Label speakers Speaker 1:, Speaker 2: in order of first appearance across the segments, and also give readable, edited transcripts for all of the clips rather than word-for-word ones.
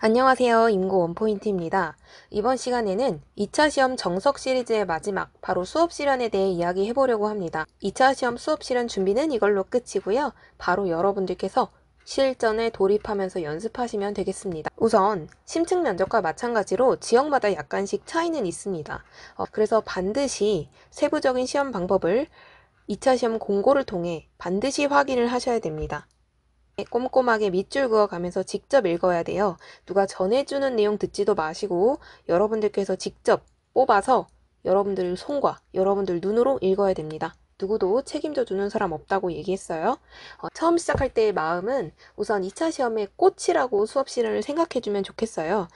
Speaker 1: 안녕하세요. 임고 원포인트입니다. 이번 시간에는 2차 시험 정석 시리즈의 마지막, 바로 수업 실현에 대해 이야기해 보려고 합니다. 2차 시험 수업 실현 준비는 이걸로 끝이고요. 바로 여러분들께서 실전에 돌입하면서 연습하시면 되겠습니다. 우선 심층 면접과 마찬가지로 지역마다 약간씩 차이는 있습니다. 그래서 반드시 세부적인 시험 방법을 2차 시험 공고를 통해 반드시 확인을 하셔야 됩니다. 꼼꼼하게 밑줄 그어가면서 직접 읽어야 돼요. 누가 전해주는 내용 듣지도 마시고 여러분들께서 직접 뽑아서 여러분들 손과 여러분들 눈으로 읽어야 됩니다. 누구도 책임져 주는 사람 없다고 얘기했어요. 처음 시작할 때의 마음은 우선 2차 시험의 꽃이라고 수업 시간을 생각해 주면 좋겠어요.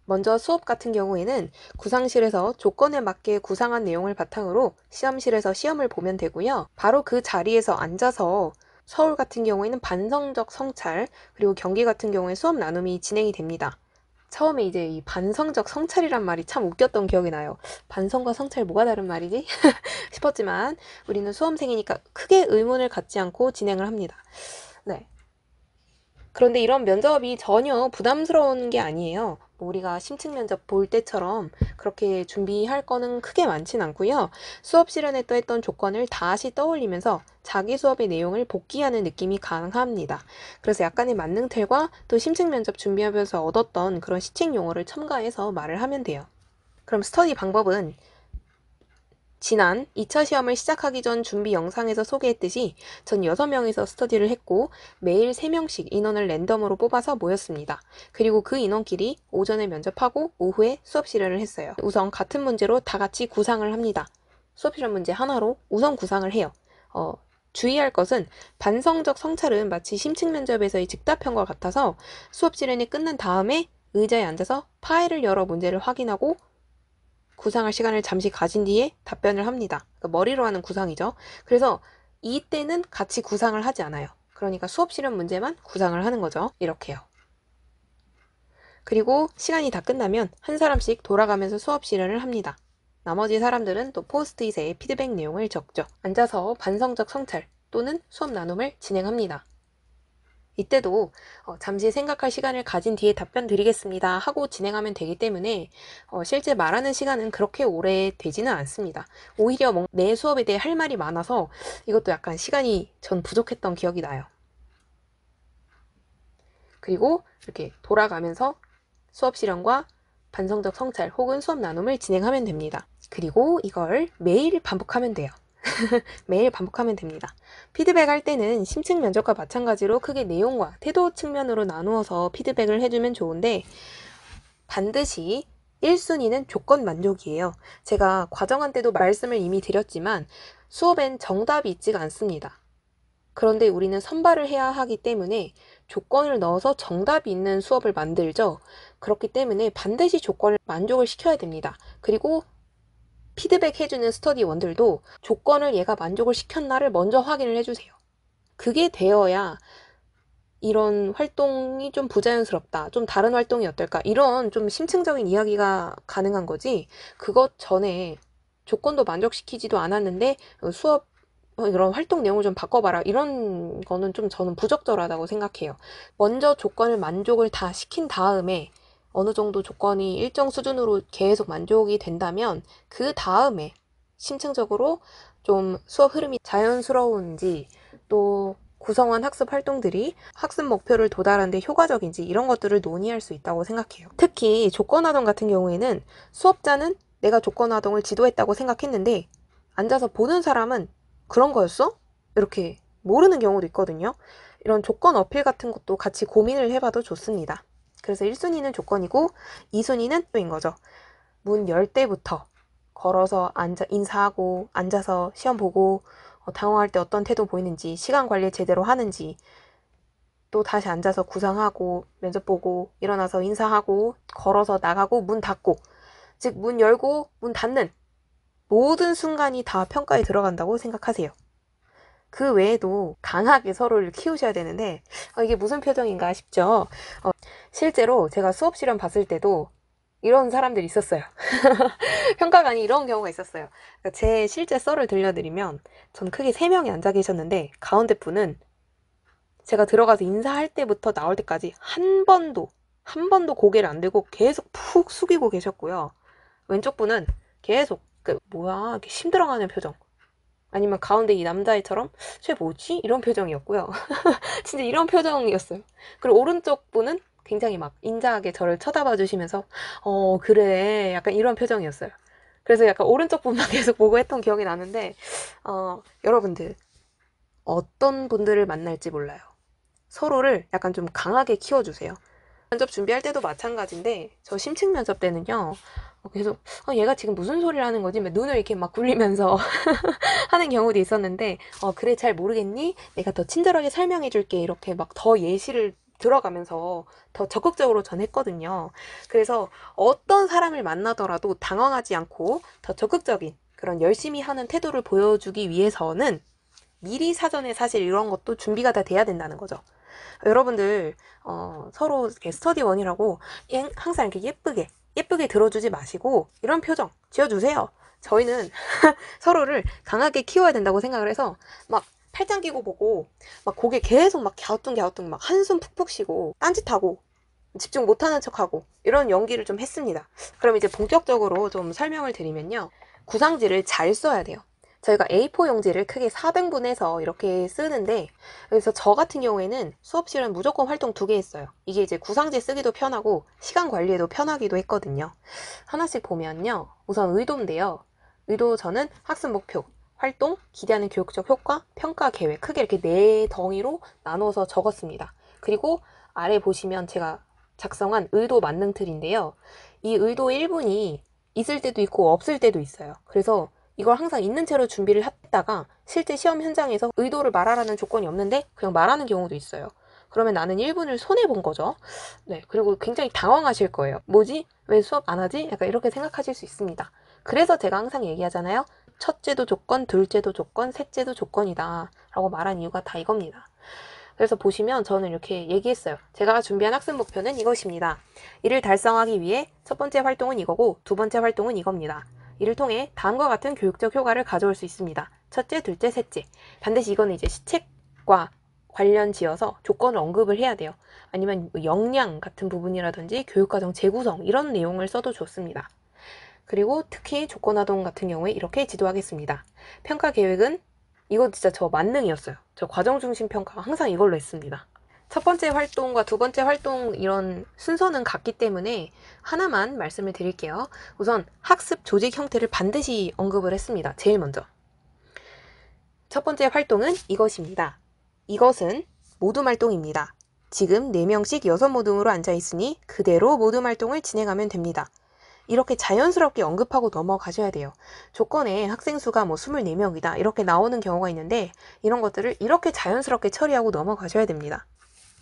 Speaker 1: 먼저 수업 같은 경우에는 구상실에서 조건에 맞게 구상한 내용을 바탕으로 시험실에서 시험을 보면 되고요. 바로 그 자리에서 앉아서 서울 같은 경우에는 반성적 성찰, 그리고 경기 같은 경우에 수업 나눔이 진행이 됩니다. 처음에 이제 이 반성적 성찰이란 말이 참 웃겼던 기억이 나요. 반성과 성찰 뭐가 다른 말이지? 싶었지만 우리는 수험생이니까 크게 의문을 갖지 않고 진행을 합니다. 네. 그런데 이런 면접이 전혀 부담스러운 게 아니에요. 뭐 우리가 심층 면접 볼 때처럼 그렇게 준비할 거는 크게 많진 않고요. 수업 실현에 또 했던 조건을 다시 떠올리면서 자기 수업의 내용을 복기하는 느낌이 강합니다. 그래서 약간의 만능틀과 또 심층 면접 준비하면서 얻었던 그런 시책 용어를 첨가해서 말을 하면 돼요. 그럼 스터디 방법은 지난 2차 시험을 시작하기 전 준비 영상에서 소개했듯이 전 6명이서 스터디를 했고 매일 3명씩 인원을 랜덤으로 뽑아서 모였습니다. 그리고 그 인원끼리 오전에 면접하고 오후에 수업 실현을 했어요. 우선 같은 문제로 다 같이 구상을 합니다. 수업 실현 문제 하나로 우선 구상을 해요. 주의할 것은 반성적 성찰은 마치 심층 면접에서의 즉답형과 같아서 수업 실현이 끝난 다음에 의자에 앉아서 파일을 열어 문제를 확인하고 구상할 시간을 잠시 가진 뒤에 답변을 합니다. 그러니까 머리로 하는 구상이죠. 그래서 이때는 같이 구상을 하지 않아요. 그러니까 수업 실현 문제만 구상을 하는 거죠. 이렇게요. 그리고 시간이 다 끝나면 한 사람씩 돌아가면서 수업 실현을 합니다. 나머지 사람들은 또 포스트잇에 피드백 내용을 적죠. 앉아서 반성적 성찰 또는 수업 나눔을 진행합니다. 이때도 잠시 생각할 시간을 가진 뒤에 답변 드리겠습니다 하고 진행하면 되기 때문에 실제 말하는 시간은 그렇게 오래 되지는 않습니다. 오히려 내 수업에 대해 할 말이 많아서 이것도 약간 시간이 전 부족했던 기억이 나요. 그리고 이렇게 돌아가면서 수업 실현과 반성적 성찰 혹은 수업 나눔을 진행하면 됩니다. 그리고 이걸 매일 반복하면 돼요. 매일 반복하면 됩니다. 피드백 할 때는 심층 면접과 마찬가지로 크게 내용과 태도 측면으로 나누어서 피드백을 해주면 좋은데 반드시 1순위는 조건 만족이에요. 제가 과정한 때도 말씀을 이미 드렸지만 수업엔 정답이 있지가 않습니다. 그런데 우리는 선발을 해야 하기 때문에 조건을 넣어서 정답이 있는 수업을 만들죠. 그렇기 때문에 반드시 조건을 만족을 시켜야 됩니다. 그리고 피드백 해주는 스터디원들도 조건을 얘가 만족을 시켰나를 먼저 확인을 해주세요. 그게 되어야 이런 활동이 좀 부자연스럽다, 좀 다른 활동이 어떨까, 이런 좀 심층적인 이야기가 가능한 거지, 그것 전에 조건도 만족시키지도 않았는데 수업 이런 활동 내용을 좀 바꿔봐라, 이런 거는 좀 저는 부적절하다고 생각해요. 먼저 조건을 만족을 다 시킨 다음에 어느 정도 조건이 일정 수준으로 계속 만족이 된다면 그 다음에 심층적으로 좀 수업 흐름이 자연스러운지 또 구성원 학습 활동들이 학습 목표를 도달하는 데 효과적인지 이런 것들을 논의할 수 있다고 생각해요. 특히 조건화동 같은 경우에는 수업자는 내가 조건화동을 지도했다고 생각했는데 앉아서 보는 사람은 그런 거였어? 이렇게 모르는 경우도 있거든요. 이런 조건 어필 같은 것도 같이 고민을 해봐도 좋습니다. 그래서 1순위는 조건이고 2순위는 또인 거죠. 문 열 때부터 걸어서 인사하고 앉아서 시험 보고 당황할 때 어떤 태도 보이는지, 시간 관리 제대로 하는지, 또 다시 앉아서 구상하고 면접 보고 일어나서 인사하고 걸어서 나가고 문 닫고, 즉 문 열고 문 닫는 모든 순간이 다 평가에 들어간다고 생각하세요. 그 외에도 강하게 서로를 키우셔야 되는데 이게 무슨 표정인가 싶죠. 실제로 제가 수업 실험 봤을 때도 이런 사람들이 있었어요. 평가관이 이런 경우가 있었어요. 그러니까 제 실제 썰을 들려드리면 전 크게 3명이 앉아 계셨는데 가운데 분은 제가 들어가서 인사할 때부터 나올 때까지 한 번도 고개를 안 들고 계속 푹 숙이고 계셨고요. 왼쪽 분은 계속 뭐야 이렇게 힘들어가는 표정, 아니면 가운데 이 남자애처럼 쟤 뭐지? 이런 표정이었고요. 진짜 이런 표정이었어요. 그리고 오른쪽 분은 굉장히 막 인자하게 저를 쳐다봐 주시면서 그래 약간 이런 표정이었어요. 그래서 약간 오른쪽 분만 계속 보고 했던 기억이 나는데 여러분들 어떤 분들을 만날지 몰라요. 서로를 약간 좀 강하게 키워주세요. 면접 준비할 때도 마찬가지인데 저 심층 면접 때는요 계속 얘가 지금 무슨 소리를 하는 거지? 눈을 이렇게 막 굴리면서 하는 경우도 있었는데 그래 잘 모르겠니? 내가 더 친절하게 설명해 줄게 이렇게 막 더 예시를 들어가면서 더 적극적으로 전했거든요. 그래서 어떤 사람을 만나더라도 당황하지 않고 더 적극적인 그런 열심히 하는 태도를 보여주기 위해서는 미리 사전에 사실 이런 것도 준비가 다 돼야 된다는 거죠. 여러분들 서로 이렇게 스터디원이라고 항상 이렇게 예쁘게 들어주지 마시고 이런 표정 지어주세요. 저희는 서로를 강하게 키워야 된다고 생각을 해서 막 팔짱 끼고 보고 막 고개 계속 막 갸우뚱갸우뚱 막 한숨 푹푹 쉬고 딴짓하고 집중 못하는 척하고 이런 연기를 좀 했습니다. 그럼 이제 본격적으로 좀 설명을 드리면요. 구상지를 잘 써야 돼요. 저희가 A4 용지를 크게 4등분해서 이렇게 쓰는데, 그래서 저 같은 경우에는 수업실은 무조건 활동 2개 했어요. 이게 이제 구상지 쓰기도 편하고 시간 관리에도 편하기도 했거든요. 하나씩 보면요. 우선 의도인데요. 의도 저는 학습 목표, 활동, 기대하는 교육적 효과, 평가 계획 크게 이렇게 4덩이로 나눠서 적었습니다. 그리고 아래 보시면 제가 작성한 의도 만능틀인데요. 이 의도 1분이 있을 때도 있고 없을 때도 있어요. 그래서 이걸 항상 있는 채로 준비를 했다가 실제 시험 현장에서 의도를 말하라는 조건이 없는데 그냥 말하는 경우도 있어요. 그러면 나는 1분을 손해본 거죠. 네, 그리고 굉장히 당황하실 거예요. 뭐지? 왜 수업 안 하지? 약간 이렇게 생각하실 수 있습니다. 그래서 제가 항상 얘기하잖아요. 첫째도 조건, 둘째도 조건, 셋째도 조건이다 라고 말한 이유가 다 이겁니다. 그래서 보시면 저는 이렇게 얘기했어요. 제가 준비한 학습 목표는 이것입니다. 이를 달성하기 위해 첫 번째 활동은 이거고 두 번째 활동은 이겁니다. 이를 통해 다음과 같은 교육적 효과를 가져올 수 있습니다. 첫째, 둘째, 셋째. 반드시 이거는 이제 시책과 관련 지어서 조건을 언급을 해야 돼요. 아니면 역량 같은 부분이라든지 교육과정 재구성 이런 내용을 써도 좋습니다. 그리고 특히 조건화동 같은 경우에 이렇게 지도하겠습니다. 평가 계획은 이거 진짜 저 만능이었어요. 저 과정 중심 평가 항상 이걸로 했습니다. 첫 번째 활동과 두 번째 활동 이런 순서는 같기 때문에 하나만 말씀을 드릴게요. 우선 학습 조직 형태를 반드시 언급을 했습니다. 제일 먼저. 첫 번째 활동은 이것입니다. 이것은 모둠 활동입니다. 지금 4명씩 6모둠으로 앉아있으니 그대로 모둠 활동을 진행하면 됩니다. 이렇게 자연스럽게 언급하고 넘어가셔야 돼요. 조건에 학생 수가 24명이다 이렇게 나오는 경우가 있는데 이런 것들을 이렇게 자연스럽게 처리하고 넘어가셔야 됩니다.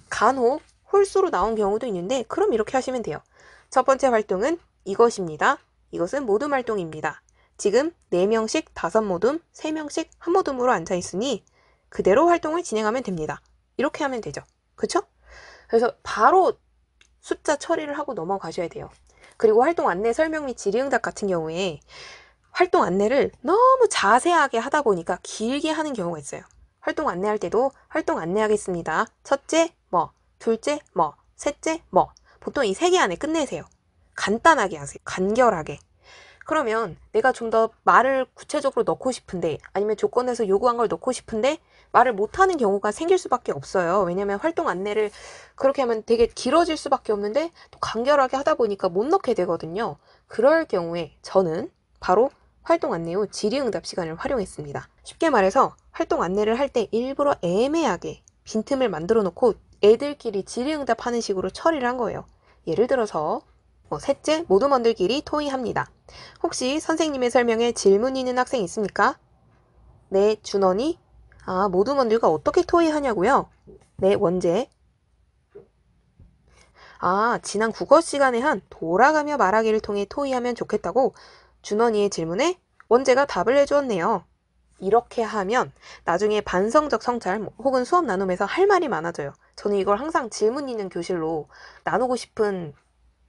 Speaker 1: 간혹 홀수로 나온 경우도 있는데 그럼 이렇게 하시면 돼요. 첫 번째 활동은 이것입니다. 이것은 모둠 활동입니다. 지금 4명씩 5모둠, 3명씩 1모둠으로 앉아있으니 그대로 활동을 진행하면 됩니다. 이렇게 하면 되죠. 그쵸? 그래서 바로 숫자 처리를 하고 넘어가셔야 돼요. 그리고 활동 안내 설명 및 질의응답 같은 경우에 활동 안내를 너무 자세하게 하다 보니까 길게 하는 경우가 있어요. 활동 안내할 때도 활동 안내하겠습니다. 첫째 뭐, 둘째 뭐, 셋째 뭐. 보통 이 3개 안에 끝내세요. 간단하게 하세요. 간결하게. 그러면 내가 좀 더 말을 구체적으로 넣고 싶은데 아니면 조건에서 요구한 걸 넣고 싶은데 말을 못하는 경우가 생길 수밖에 없어요. 왜냐면 활동 안내를 그렇게 하면 되게 길어질 수밖에 없는데 또 간결하게 하다 보니까 못 넣게 되거든요. 그럴 경우에 저는 바로 활동 안내 후 질의응답 시간을 활용했습니다. 쉽게 말해서 활동 안내를 할 때 일부러 애매하게 빈틈을 만들어 놓고 애들끼리 질의응답 하는 식으로 처리를 한 거예요. 예를 들어서 셋째, 모둠원들끼리 토의합니다. 혹시 선생님의 설명에 질문 있는 학생 있습니까? 네, 준원이. 모둠원들과 어떻게 토의하냐고요? 네, 원재. 지난 국어 시간에 한 돌아가며 말하기를 통해 토의하면 좋겠다고 준원이의 질문에 원재가 답을 해주었네요. 이렇게 하면 나중에 반성적 성찰 혹은 수업 나눔에서 할 말이 많아져요. 저는 이걸 항상 질문 있는 교실로 나누고 싶은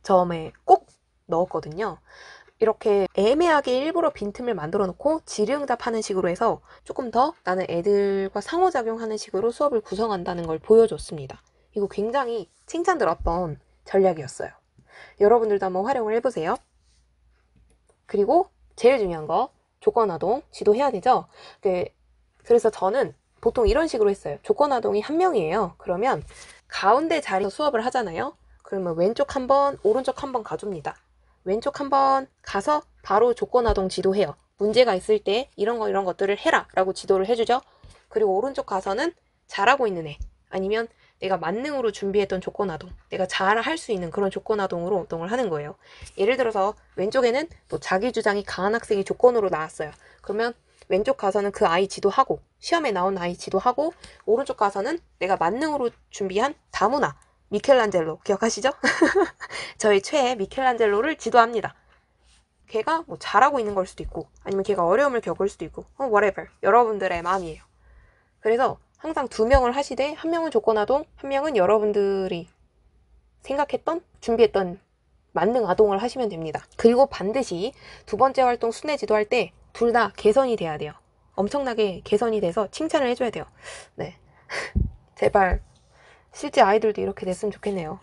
Speaker 1: 점에 꼭 넣었거든요. 이렇게 애매하게 일부러 빈틈을 만들어 놓고 질의응답하는 식으로 해서 조금 더 나는 애들과 상호작용하는 식으로 수업을 구성한다는 걸 보여줬습니다. 이거 굉장히 칭찬 들었던 전략이었어요. 여러분들도 한번 활용을 해보세요. 그리고 제일 중요한 거, 조건아동 지도해야 되죠. 그래서 저는 보통 이런 식으로 했어요. 조건아동이 한 명이에요. 그러면 가운데 자리에서 수업을 하잖아요. 그러면 왼쪽 한 번, 오른쪽 한 번 가줍니다. 왼쪽 한 번 가서 바로 조건아동 지도해요. 문제가 있을 때 이런 것들을 해라 라고 지도를 해주죠. 그리고 오른쪽 가서는 잘하고 있는 애, 아니면 내가 만능으로 준비했던 조건아동, 내가 잘 할 수 있는 그런 조건아동으로 운동을 하는 거예요. 예를 들어서 왼쪽에는 뭐 자기 주장이 강한 학생이 조건으로 나왔어요. 그러면 왼쪽 가서는 그 아이 지도하고, 시험에 나온 아이 지도하고, 오른쪽 가서는 내가 만능으로 준비한 다문화, 미켈란젤로 기억하시죠? 저희 최애 미켈란젤로를 지도합니다. 걔가 뭐 잘하고 있는 걸 수도 있고, 아니면 걔가 어려움을 겪을 수도 있고, whatever. 여러분들의 마음이에요. 그래서 항상 2명을 하시되, 한 명은 조건아동, 한 명은 여러분들이 생각했던, 준비했던 만능 아동을 하시면 됩니다. 그리고 반드시 2번째 활동 순회 지도할 때 둘 다 개선이 돼야 돼요. 엄청나게 개선이 돼서 칭찬을 해줘야 돼요. 네. 제발 실제 아이들도 이렇게 됐으면 좋겠네요.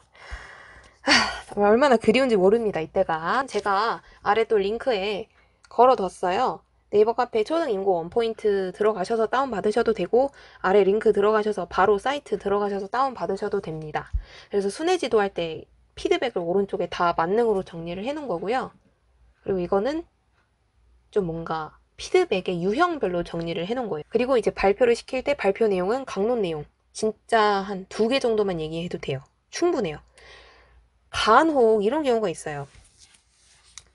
Speaker 1: 얼마나 그리운지 모릅니다, 이때가. 제가 아래 또 링크에 걸어뒀어요. 네이버 카페 초등인고 원포인트 들어가셔서 다운받으셔도 되고, 아래 링크 들어가셔서 바로 사이트 들어가셔서 다운받으셔도 됩니다. 그래서 순회 지도할 때 피드백을 오른쪽에 다 만능으로 정리를 해놓은 거고요. 그리고 이거는 좀 뭔가 피드백의 유형별로 정리를 해놓은 거예요. 그리고 이제 발표를 시킬 때 발표 내용은 강론 내용 진짜 한 2개 정도만 얘기해도 돼요. 충분해요. 간혹 이런 경우가 있어요.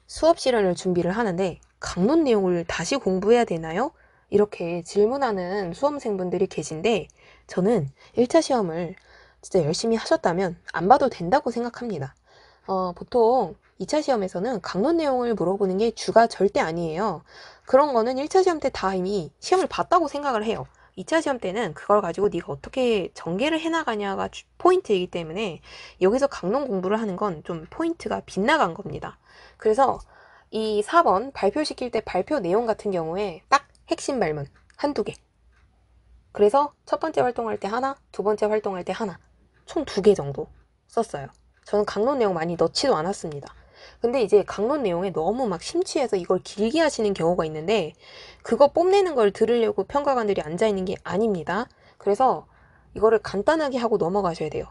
Speaker 1: 수업 실현을 준비를 하는데 강론 내용을 다시 공부해야 되나요? 이렇게 질문하는 수험생분들이 계신데, 저는 1차 시험을 진짜 열심히 하셨다면 안 봐도 된다고 생각합니다. 보통 2차 시험에서는 강론 내용을 물어보는 게 주가 절대 아니에요. 그런 거는 1차 시험 때 다 이미 시험을 봤다고 생각을 해요. 2차 시험 때는 그걸 가지고 네가 어떻게 전개를 해나가냐가 포인트이기 때문에, 여기서 강론 공부를 하는 건 좀 포인트가 빗나간 겁니다. 그래서 이 4번 발표시킬 때 발표 내용 같은 경우에 딱 핵심 발문 한두 개. 그래서 첫 번째 활동할 때 하나, 두 번째 활동할 때 하나, 총 2개 정도 썼어요. 저는 강론 내용 많이 넣지도 않았습니다. 근데 이제 강론 내용에 너무 막 심취해서 이걸 길게 하시는 경우가 있는데, 그거 뽐내는 걸 들으려고 평가관들이 앉아있는 게 아닙니다. 그래서 이거를 간단하게 하고 넘어가셔야 돼요.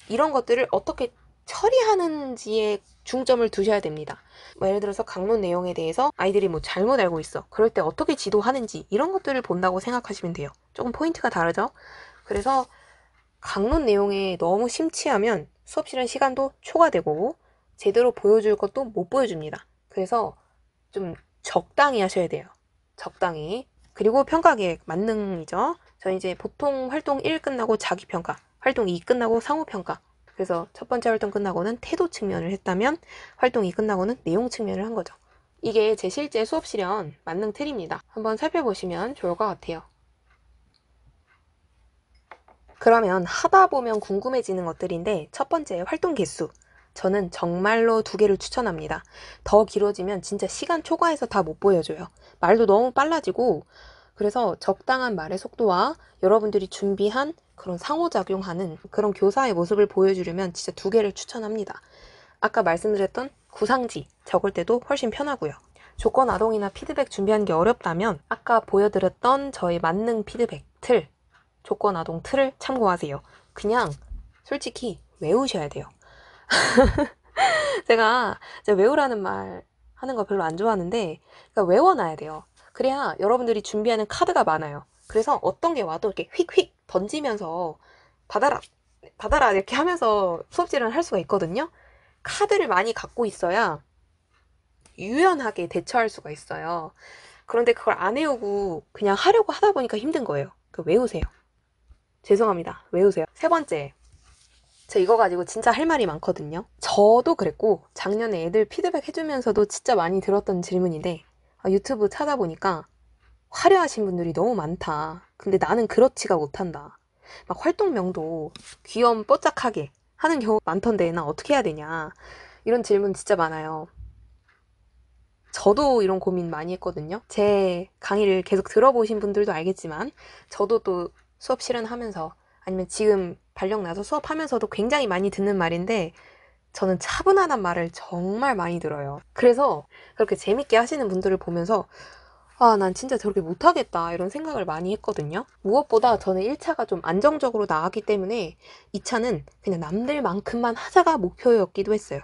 Speaker 1: 이런 것들을 어떻게 처리하는지에 중점을 두셔야 됩니다. 뭐 예를 들어서 강론 내용에 대해서 아이들이 뭐 잘못 알고 있어. 그럴 때 어떻게 지도하는지, 이런 것들을 본다고 생각하시면 돼요. 조금 포인트가 다르죠? 그래서 강론 내용에 너무 심취하면 수업 실현 시간도 초과되고 제대로 보여줄 것도 못 보여줍니다. 그래서 좀 적당히 하셔야 돼요. 적당히. 그리고 평가 계획 만능이죠. 저희 이제 보통 활동 1 끝나고 자기평가, 활동 2 끝나고 상호평가. 그래서 첫 번째 활동 끝나고는 태도 측면을 했다면, 활동 2 끝나고는 내용 측면을 한 거죠. 이게 제 실제 수업 실현 만능 틀입니다. 한번 살펴보시면 좋을 것 같아요. 그러면 하다 보면 궁금해지는 것들인데, 첫 번째 활동 개수. 저는 정말로 2개를 추천합니다. 더 길어지면 진짜 시간 초과해서 다 못 보여줘요. 말도 너무 빨라지고, 그래서 적당한 말의 속도와 여러분들이 준비한 그런 상호작용하는 그런 교사의 모습을 보여주려면 진짜 2개를 추천합니다. 아까 말씀드렸던 구상지 적을 때도 훨씬 편하고요. 조건 아동이나 피드백 준비하는 게 어렵다면 아까 보여드렸던 저희 만능 피드백 틀, 조건 아동 틀을 참고하세요. 그냥 솔직히 외우셔야 돼요. 제가 외우라는 말 하는 거 별로 안 좋아하는데, 그러니까 외워놔야 돼요. 그래야 여러분들이 준비하는 카드가 많아요. 그래서 어떤 게 와도 이렇게 휙휙 던지면서 받아라, 받아라 이렇게 하면서 수업질을 할 수가 있거든요. 카드를 많이 갖고 있어야 유연하게 대처할 수가 있어요. 그런데 그걸 안 외우고 그냥 하려고 하다 보니까 힘든 거예요. 외우세요. 죄송합니다. 외우세요. 3번째. 저 이거 가지고 진짜 할 말이 많거든요. 저도 그랬고 작년에 애들 피드백 해주면서도 진짜 많이 들었던 질문인데, 유튜브 찾아보니까 화려하신 분들이 너무 많다. 근데 나는 그렇지가 못한다. 막 활동명도 귀염 뽀짝하게 하는 경우 많던데 나 어떻게 해야 되냐. 이런 질문 진짜 많아요. 저도 이런 고민 많이 했거든요. 제 강의를 계속 들어보신 분들도 알겠지만, 저도 또 수업 실현하면서, 아니면 지금 발령 나서 수업하면서도 굉장히 많이 듣는 말인데, 저는 차분하단 말을 정말 많이 들어요. 그래서 그렇게 재밌게 하시는 분들을 보면서 아, 난 진짜 저렇게 못하겠다 이런 생각을 많이 했거든요. 무엇보다 저는 1차가 좀 안정적으로 나왔기 때문에 2차는 그냥 남들만큼만 하자가 목표였기도 했어요.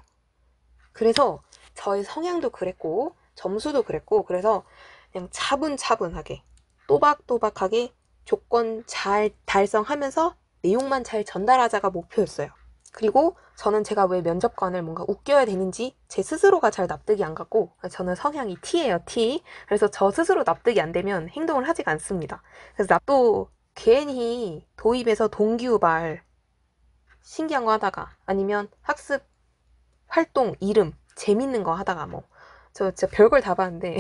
Speaker 1: 그래서 저의 성향도 그랬고 점수도 그랬고 그래서 그냥 차분차분하게 또박또박하게 조건 잘 달성하면서 내용만 잘 전달하자가 목표였어요. 그리고 저는 제가 왜 면접관을 뭔가 웃겨야 되는지 제 스스로가 잘 납득이 안 갔고 저는 성향이 T예요, T. 그래서 저 스스로 납득이 안 되면 행동을 하지가 않습니다. 그래서 또 괜히 도입에서 동기유발 신기한 거 하다가 아니면 학습 활동 이름 재밌는 거 하다가 뭐 저 진짜 별걸 다 봤는데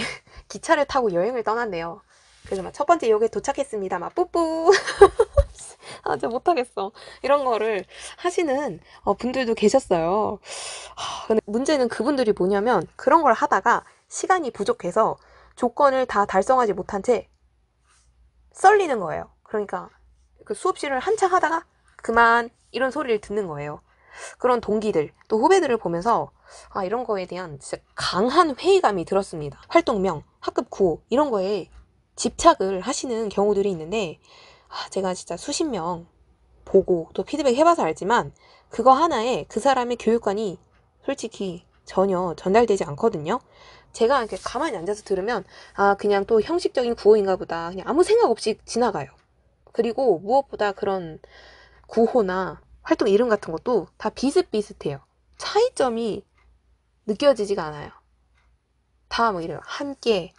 Speaker 1: 기차를 타고 여행을 떠났네요. 그래서 막 첫 번째 역에 도착했습니다. 막 뿌뿌 아 진짜 못하겠어. 이런 거를 하시는 분들도 계셨어요. 근데 문제는 그분들이 뭐냐면 그런 걸 하다가 시간이 부족해서 조건을 다 달성하지 못한 채 썰리는 거예요. 그러니까 그 수업실을 한창 하다가 그만 이런 소리를 듣는 거예요. 그런 동기들 또 후배들을 보면서 아 이런 거에 대한 진짜 강한 회의감이 들었습니다. 활동명, 학급 구호 이런 거에 집착을 하시는 경우들이 있는데 아, 제가 진짜 수십 명 보고 또 피드백 해봐서 알지만 그거 하나에 그 사람의 교육관이 솔직히 전혀 전달되지 않거든요. 제가 이렇게 가만히 앉아서 들으면 아 그냥 또 형식적인 구호인가 보다 그냥 아무 생각 없이 지나가요. 그리고 무엇보다 그런 구호나 활동 이름 같은 것도 다 비슷비슷해요. 차이점이 느껴지지가 않아요. 다 뭐 이래요. 함께,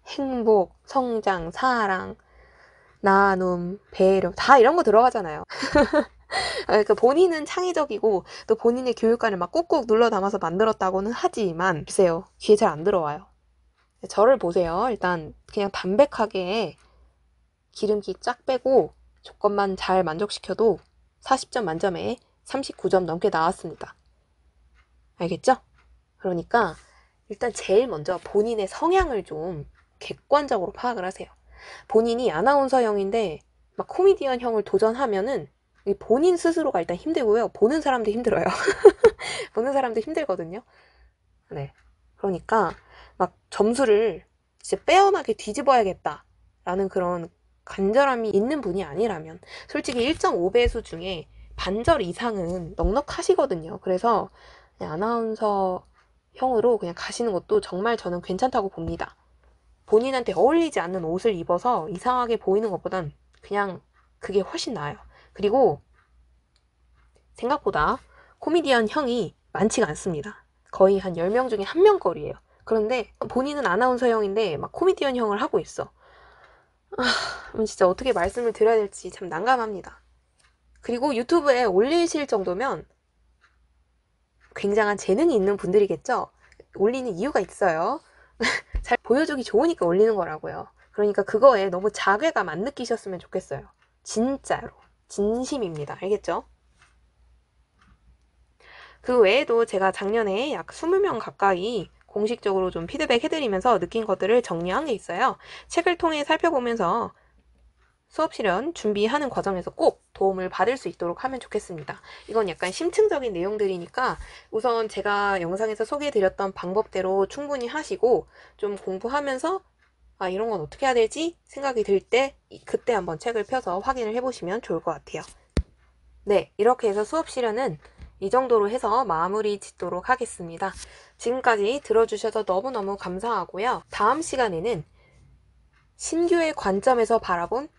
Speaker 1: 행복, 성장, 사랑, 나눔, 배려 다 이런 거 들어가잖아요. 그러니까 본인은 창의적이고 또 본인의 교육관을 막 꾹꾹 눌러 담아서 만들었다고는 하지만 글쎄요. 귀에 잘 안 들어와요. 저를 보세요. 일단 그냥 담백하게 기름기 쫙 빼고 조건만 잘 만족시켜도 40점 만점에 39점 넘게 나왔습니다. 알겠죠? 그러니까 일단 제일 먼저 본인의 성향을 좀 객관적으로 파악을 하세요. 본인이 아나운서형인데 막 코미디언형을 도전하면은 본인 스스로가 일단 힘들고요. 보는 사람도 힘들어요. 보는 사람도 힘들거든요. 네. 그러니까 막 점수를 진짜 빼어나게 뒤집어야겠다라는 그런 간절함이 있는 분이 아니라면 솔직히 1.5배수 중에 반절 이상은 넉넉하시거든요. 그래서 그냥 아나운서형으로 그냥 가시는 것도 정말 저는 괜찮다고 봅니다. 본인한테 어울리지 않는 옷을 입어서 이상하게 보이는 것보단 그냥 그게 훨씬 나아요. 그리고 생각보다 코미디언 형이 많지가 않습니다. 거의 한 10명 중에 1명 거리예요. 그런데 본인은 아나운서형인데 막 코미디언형을 하고 있어. 진짜 어떻게 말씀을 드려야 될지 참 난감합니다. 그리고 유튜브에 올리실 정도면 굉장한 재능이 있는 분들이겠죠? 올리는 이유가 있어요. 잘 보여주기 좋으니까 올리는 거라고요. 그러니까 그거에 너무 자괴감 안 느끼셨으면 좋겠어요. 진짜로. 진심입니다. 알겠죠? 그 외에도 제가 작년에 약 20명 가까이 공식적으로 좀 피드백 해드리면서 느낀 것들을 정리한 게 있어요. 책을 통해 살펴보면서 수업 실현 준비하는 과정에서 꼭 도움을 받을 수 있도록 하면 좋겠습니다. 이건 약간 심층적인 내용들이니까 우선 제가 영상에서 소개해드렸던 방법대로 충분히 하시고 좀 공부하면서 아 이런 건 어떻게 해야 되지? 생각이 들 때 그때 한번 책을 펴서 확인을 해보시면 좋을 것 같아요. 네, 이렇게 해서 수업 실현은 이 정도로 해서 마무리 짓도록 하겠습니다. 지금까지 들어주셔서 너무너무 감사하고요. 다음 시간에는 신규의 관점에서 바라본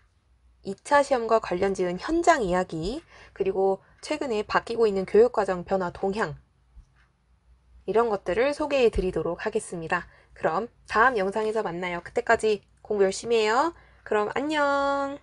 Speaker 1: 2차 시험과 관련 지은 현장 이야기, 그리고 최근에 바뀌고 있는 교육과정 변화 동향, 이런 것들을 소개해 드리도록 하겠습니다. 그럼 다음 영상에서 만나요. 그때까지 공부 열심히 해요. 그럼 안녕!